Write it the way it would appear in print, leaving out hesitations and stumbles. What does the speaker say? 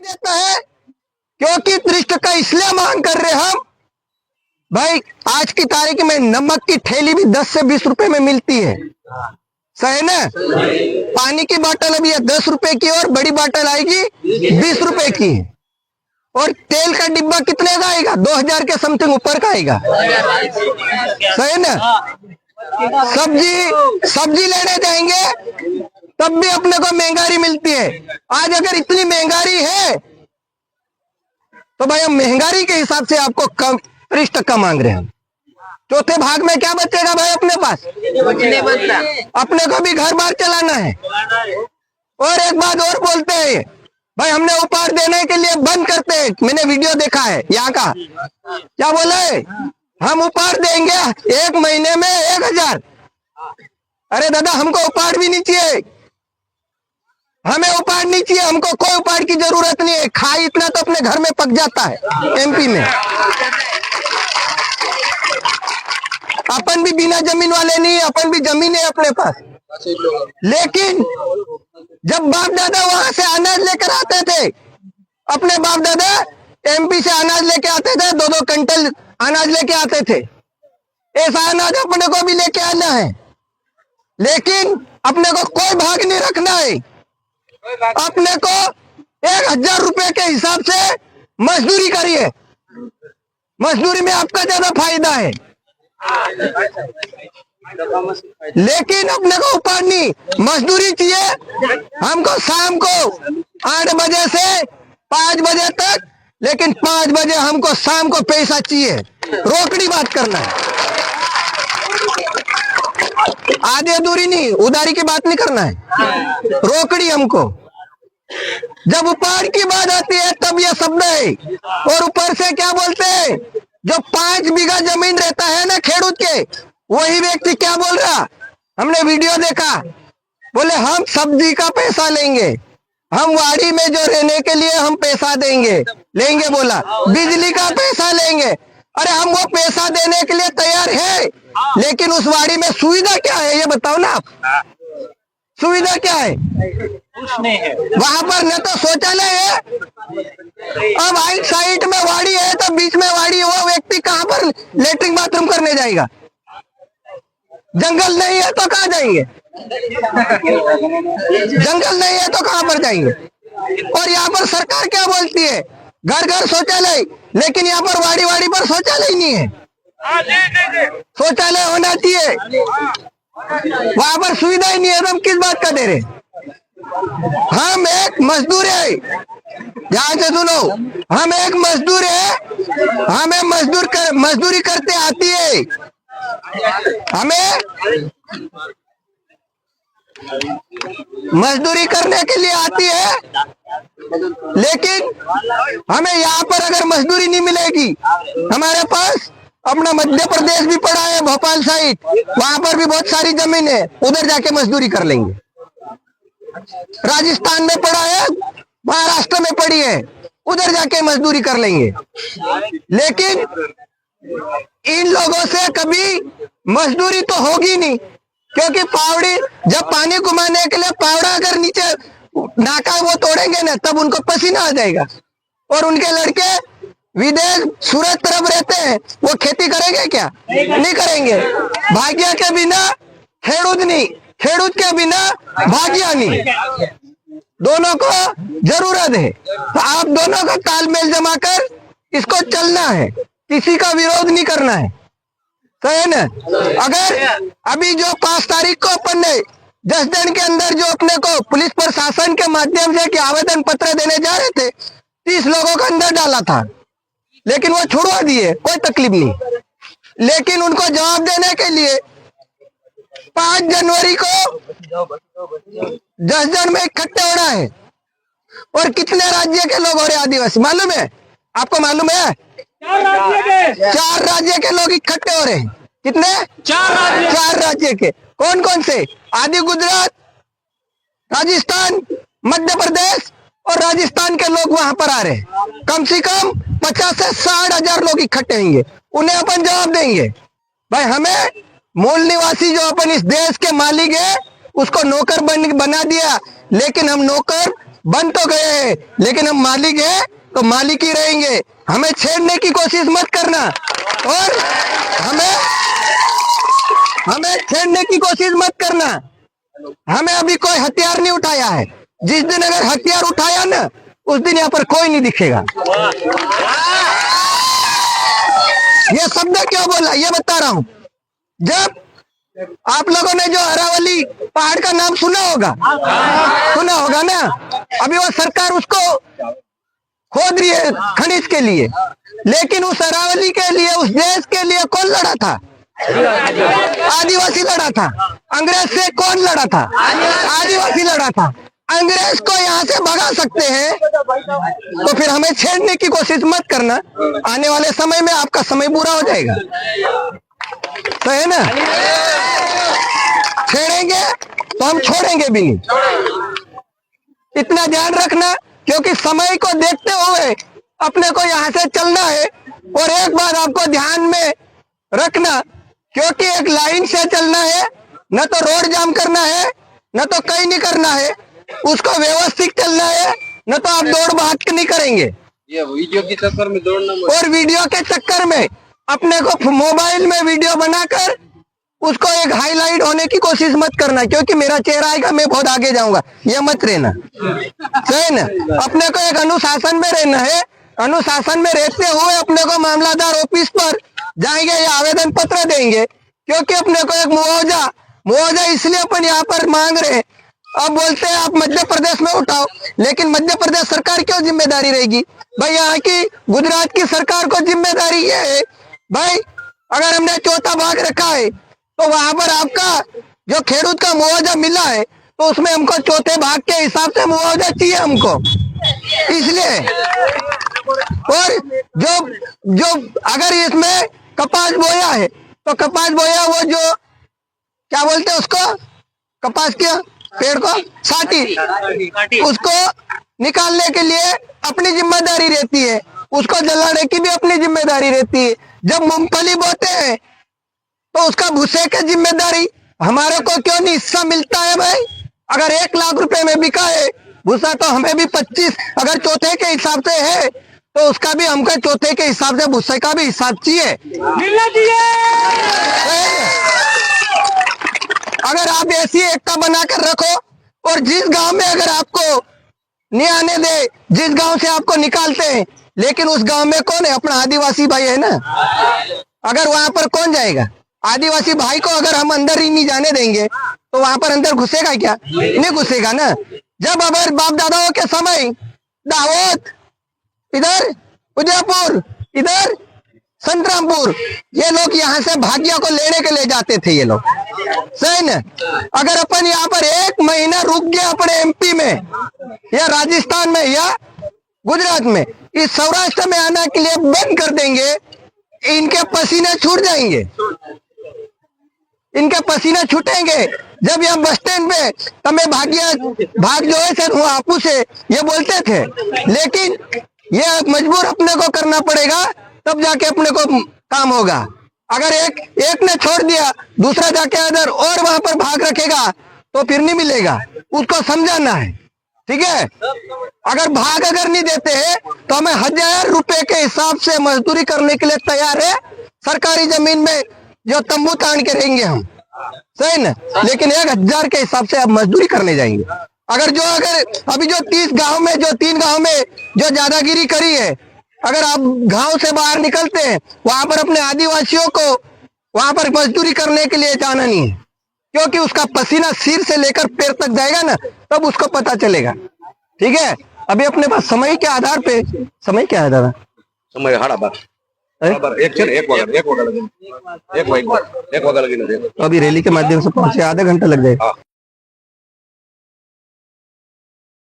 देता है क्योंकि 30 टका इसलिए मांग कर रहे हम भाई, आज की तारीख में नमक की थैली भी 10 से 20 रुपए में मिलती है, सही ना। पानी की बोतल अभी 10 रुपए की और बड़ी बोतल आएगी 20 रुपए की, और तेल का डिब्बा कितने का आएगा? 2000 के समथिंग ऊपर का आएगा, सही ना। सब्जी लेने जाएंगे तब भी अपने को महंगाई मिलती है। आज अगर इतनी महंगाई है तो भाई हम महंगाई के हिसाब से आपको कम 30 टका मांग रहे हैं। चौथे भाग में क्या बचेगा भाई अपने पास? अपने को भी घर बार चलाना है। और एक बात और बोलते हैं भाई, हमने उपहार देने के लिए बंद करते हैं। मैंने वीडियो देखा है यहाँ का, क्या बोले, हम उपहार देंगे 1 महीने में 1000। अरे दादा, हमको उपहार भी नहीं चाहिए, हमें उपहार नहीं चाहिए, हमको कोई उपहार की जरूरत नहीं है। खाई इतना तो अपने घर में पक जाता है एमपी में। अपन भी बिना जमीन वाले नहीं, अपन भी जमीन है अपने पास। लेकिन जब बाप दादा वहां से अनाज लेकर आते थे, अपने बाप दादा एमपी से अनाज लेके आते थे, 2-2 क्विंटल अनाज लेके आते थे। ऐसा अनाज अपने को भी लेके आना है, लेकिन अपने को कोई भाग नहीं रखना है। अपने को 1000 रुपए के हिसाब से मजदूरी करिए, मजदूरी में आपका ज्यादा फायदा है। लेकिन अपने को उपहार नहीं, मजदूरी चाहिए हमको शाम को 8 बजे से 5 बजे तक, लेकिन 5 बजे हमको शाम को पैसा चाहिए। रोकड़ी बात करना है, आधी अधूरी नहीं, उधारी की बात नहीं करना है, रोकड़ी हमको। जब उपहार की बात आती है तब यह शब्द है। और ऊपर से क्या बोलते हैं, जो 5 बीघा जमीन रहता है ना खेडूत के, वही व्यक्ति क्या बोल रहा, हमने वीडियो देखा, बोले हम सब्जी का पैसा लेंगे, हम वाड़ी में जो रहने के लिए हम पैसा लेंगे बोला, बिजली का पैसा लेंगे। अरे हम वो पैसा देने के लिए तैयार है, लेकिन उस वाड़ी में सुविधा क्या है ये बताओ ना आप। सुविधा क्या है? वहां पर न तो शौचालय है, अब आइट साइड में वाड़ी है तो बीच में वाड़ी है, वो व्यक्ति कहाँ पर लेटरिन बाथरूम करने जाएगा? जंगल नहीं है तो कहाँ जाएंगे? जंगल नहीं है तो कहाँ पर जाएंगे? और यहाँ पर सरकार क्या बोलती है, घर घर शौचालय, लेकिन यहाँ पर वाड़ी वाड़ी पर शौचालय नहीं है। शौचालय होना चाहिए, वहां पर सुविधा ही नहीं है, तो हम किस बात का दे रहे? हम एक मजदूर है, ध्यान से सुनो, हम एक मजदूर है, हमें मजदूरी करते आती है, हमें मजदूरी करने के लिए आती है। लेकिन हमें यहाँ पर अगर मजदूरी नहीं मिलेगी, हमारे पास अपना मध्य प्रदेश भी पड़ा है, भोपाल साइड, वहां पर भी बहुत सारी जमीन है, उधर जाके मजदूरी कर लेंगे। राजस्थान में पड़ा है, महाराष्ट्र में पड़ी है, उधर जाके मजदूरी कर लेंगे। लेकिन इन लोगों से कभी मजदूरी तो होगी नहीं, क्योंकि पावड़ी जब पानी घुमाने के लिए पावड़ा अगर नीचे नाका वो तोड़ेंगे ना, तब उनको पसीना आ जाएगा। और उनके लड़के विदेश सूरत तरफ रहते हैं, वो खेती करेंगे क्या? नहीं करेंगे। भाग्य के बिना खेडूत नहीं, खेडूत के बिना भाग्य नहीं, दोनों को जरूरत है। तो आप दोनों का तालमेल जमा कर इसको चलना है, किसी का विरोध नहीं करना है, सही है ना। अगर अभी जो 5 तारीख को अपन ने 10 दिन के अंदर जो अपने को पुलिस प्रशासन के माध्यम से कि आवेदन पत्र देने जा रहे थे, 30 लोगों को अंदर डाला था, लेकिन वो छुड़वा दिए, कोई तकलीफ नहीं। लेकिन उनको जवाब देने के लिए 5 जनवरी को 10 जन में इकट्ठे होना है। और कितने राज्य के लोग हो रहे आदिवासी मालूम है आपको? मालूम है 4 राज्य के लोग इकट्ठे हो रहे हैं। कितने? 4 राज्य के। कौन कौन से? आदि गुजरात, राजस्थान, मध्य प्रदेश और राजस्थान के लोग वहां पर आ रहे हैं। कम से कम 50 से 60 हजार लोग इकट्ठे होंगे, उन्हें अपन जवाब देंगे। भाई हमें मूल निवासी जो अपन इस देश के मालिक है उसको नौकर बना दिया, लेकिन हम नौकर बन तो गए हैं, लेकिन हम मालिक है तो मालिक ही रहेंगे। हमें छेड़ने की कोशिश मत करना, और हमें छेड़ने की कोशिश मत करना। हमें अभी कोई हथियार नहीं उठाया है। जिस दिन अगर हथियार उठाया ना, उस दिन यहाँ पर कोई नहीं दिखेगा। ये शब्द क्यों बोला ये बता रहा हूं। जब आप लोगों ने जो अरावली पहाड़ का नाम सुना होगा ना, अभी वो सरकार उसको खोद रही है खनिज के लिए, लेकिन उस अरावली के लिए, उस देश के लिए कौन लड़ा था? आदिवासी लड़ा था। अंग्रेज से कौन लड़ा था? आदिवासी लड़ा था। अंग्रेज को यहाँ से भगा सकते हैं, तो फिर हमें छेड़ने की कोशिश मत करना। आने वाले समय में आपका समय बुरा हो जाएगा, तो है ना। छेड़ेंगे तो हम छोड़ेंगे भी नहीं, इतना ध्यान रखना। क्योंकि समय को देखते हुए अपने को यहाँ से चलना है। और एक बात आपको ध्यान में रखना, क्योंकि एक लाइन से चलना है, न तो रोड जाम करना है, न तो कहीं नहीं करना है। उसको व्यवस्थित चलना है, न तो आप दौड़ भाग नहीं करेंगे। ये वीडियो के चक्कर में दौड़ना, और वीडियो के चक्कर में अपने को मोबाइल में वीडियो बनाकर उसको एक हाईलाइट होने की कोशिश मत करना, क्योंकि मेरा चेहरा आएगा, मैं बहुत आगे जाऊंगा, ये मत रहना। सही ना। अपने को एक अनुशासन में रहना है। अनुशासन में रहते हुए अपने को मामलादार ऑफिस पर जाएंगे या आवेदन पत्र देंगे, क्योंकि अपने को एक मुआवजा इसलिए अपन यहाँ पर मांग रहे हैं। अब बोलते हैं आप मध्य प्रदेश में उठाओ, लेकिन मध्य प्रदेश सरकार क्यों जिम्मेदारी रहेगी भाई? यहाँ की गुजरात की सरकार को जिम्मेदारी ये है भाई, अगर हमने चौथा भाग रखा है तो वहां पर आपका जो खेडूत का मुआवजा मिला है, तो उसमें हमको चौथे भाग के हिसाब से मुआवजा चाहिए हमको, इसलिए। और जो अगर इसमें कपास बोया है, तो कपास बोया, वो जो क्या बोलते हैं उसको, कपास के पेड़ को साटी, उसको निकालने के लिए अपनी जिम्मेदारी रहती है, उसको जलाने की भी अपनी जिम्मेदारी रहती है। जब मूंगफली बोते हैं तो उसका भूसे की जिम्मेदारी हमारे को क्यों नहीं हिस्सा मिलता है भाई? अगर 1 लाख रुपए में बिका है भूसा, तो हमें भी 25, अगर चौथे के हिसाब से है तो उसका भी हमको चौथे के हिसाब से भूसे का भी हिसाब चाहिए, मिलना चाहिए। अगर आप ऐसी एकता बनाकर रखो, और जिस गांव में अगर आपको नहीं आने दे, जिस गांव से आपको निकालते हैं, लेकिन उस गांव में कौन है? अपना आदिवासी भाई है ना। अगर वहां पर कौन जाएगा? आदिवासी भाई को अगर हम अंदर ही नहीं जाने देंगे, तो वहां पर अंदर घुसेगा क्या? नहीं घुसेगा ना। जब अगर बाप दादाओं के समय दाहोद, इधर उदयपुर, इधर संतरामपुर, ये लोग यहाँ से भाग्य को लेने के लिए जाते थे ये लोग, सही ना। अगर अपन यहाँ पर 1 महीना रुक गए अपने एमपी में या राजस्थान में या गुजरात में, इस सौराष्ट्र में आने के लिए बंद कर देंगे, इनके पसीने छूट जाएंगे, इनके पसीने छूटेंगे। जब यहाँ बस स्टैंड पे तमें भाग जो है सर वो आपू से ये बोलते थे, लेकिन ये मजबूर अपने को करना पड़ेगा, तब जाके अपने को काम होगा। अगर एक ने छोड़ दिया, दूसरा जाके अगर और वहां पर भाग रखेगा, तो फिर नहीं मिलेगा। उसको समझाना है, ठीक है। अगर नहीं देते हैं तो हमें 1000 रुपए के हिसाब से मजदूरी करने के लिए तैयार है। सरकारी जमीन में जो तंबू तान के रहेंगे हम, सही ना, लेकिन 1000 के हिसाब से आप मजदूरी करने जाएंगे। अगर अभी जो 30 गांव में, जो 3 गांव में जो ज्यादागिरी करी है, अगर आप गांव से बाहर निकलते हैं, वहां पर अपने आदिवासियों को वहां पर मजदूरी करने के लिए जाना नहीं है, क्योंकि उसका पसीना सिर से लेकर पैर तक जाएगा ना, तब उसको पता चलेगा, ठीक है। अभी अपने पास समय के आधार पे, समय क्या है दादा? समय 12:30 एक वगैरह लगी। तो अभी रैली के माध्यम से पहुंचे आधा घंटा लग जाएगा।